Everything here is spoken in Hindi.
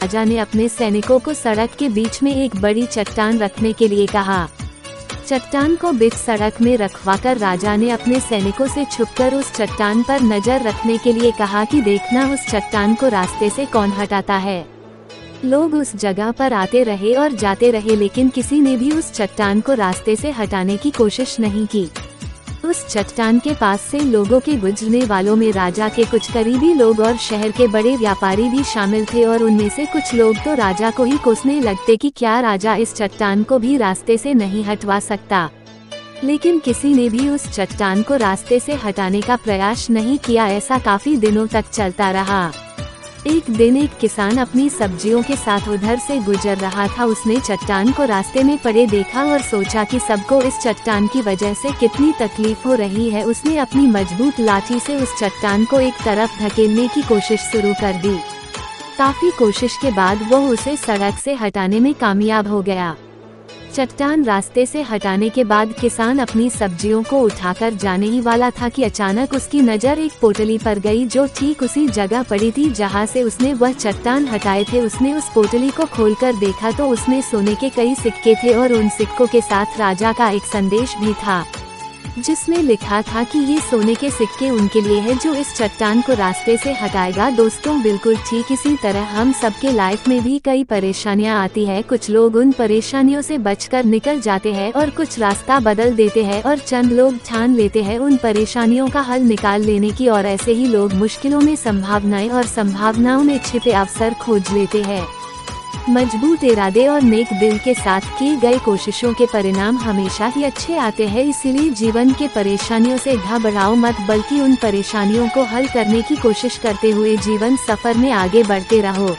राजा ने अपने सैनिकों को सड़क के बीच में एक बड़ी चट्टान रखने के लिए कहा। चट्टान को बीच सड़क में रखवाकर राजा ने अपने सैनिकों से छुपकर उस चट्टान पर नजर रखने के लिए कहा कि देखना उस चट्टान को रास्ते से कौन हटाता है। लोग उस जगह पर आते रहे और जाते रहे, लेकिन किसी ने भी उस चट्टान को रास्ते से हटाने की कोशिश नहीं की। उस चट्टान के पास से लोगों के गुजरने वालों में राजा के कुछ करीबी लोग और शहर के बड़े व्यापारी भी शामिल थे, और उनमें से कुछ लोग तो राजा को ही कोसने लगते कि क्या राजा इस चट्टान को भी रास्ते से नहीं हटवा सकता। लेकिन किसी ने भी उस चट्टान को रास्ते से हटाने का प्रयास नहीं किया। ऐसा काफी दिनों तक चलता रहा। एक दिन एक किसान अपनी सब्जियों के साथ उधर से गुजर रहा था। उसने चट्टान को रास्ते में पड़े देखा और सोचा कि सबको इस चट्टान की वजह से कितनी तकलीफ हो रही है। उसने अपनी मजबूत लाठी से उस चट्टान को एक तरफ धकेलने की कोशिश शुरू कर दी। काफी कोशिश के बाद वो उसे सड़क से हटाने में कामयाब हो गया। चट्टान रास्ते से हटाने के बाद किसान अपनी सब्जियों को उठाकर जाने ही वाला था कि अचानक उसकी नज़र एक पोटली पर गई, जो ठीक उसी जगह पड़ी थी जहां से उसने वह चट्टान हटाए थे। उसने उस पोटली को खोलकर देखा तो उसमें सोने के कई सिक्के थे, और उन सिक्कों के साथ राजा का एक संदेश भी था, जिसमें लिखा था कि ये सोने के सिक्के उनके लिए है जो इस चट्टान को रास्ते से हटाएगा। दोस्तों, बिल्कुल ठीक इसी तरह हम सबके लाइफ में भी कई परेशानियां आती है। कुछ लोग उन परेशानियों से बचकर निकल जाते हैं और कुछ रास्ता बदल देते हैं, और चंद लोग ठान लेते हैं उन परेशानियों का हल निकाल लेने की, और ऐसे ही लोग मुश्किलों में संभावनाएं और संभावनाओं में छिपे अवसर खोज लेते हैं। मजबूत इरादे और नेक दिल के साथ की गई कोशिशों के परिणाम हमेशा ही अच्छे आते हैं। इसीलिए जीवन के परेशानियों से घबराओ मत, बल्कि उन परेशानियों को हल करने की कोशिश करते हुए जीवन सफर में आगे बढ़ते रहो।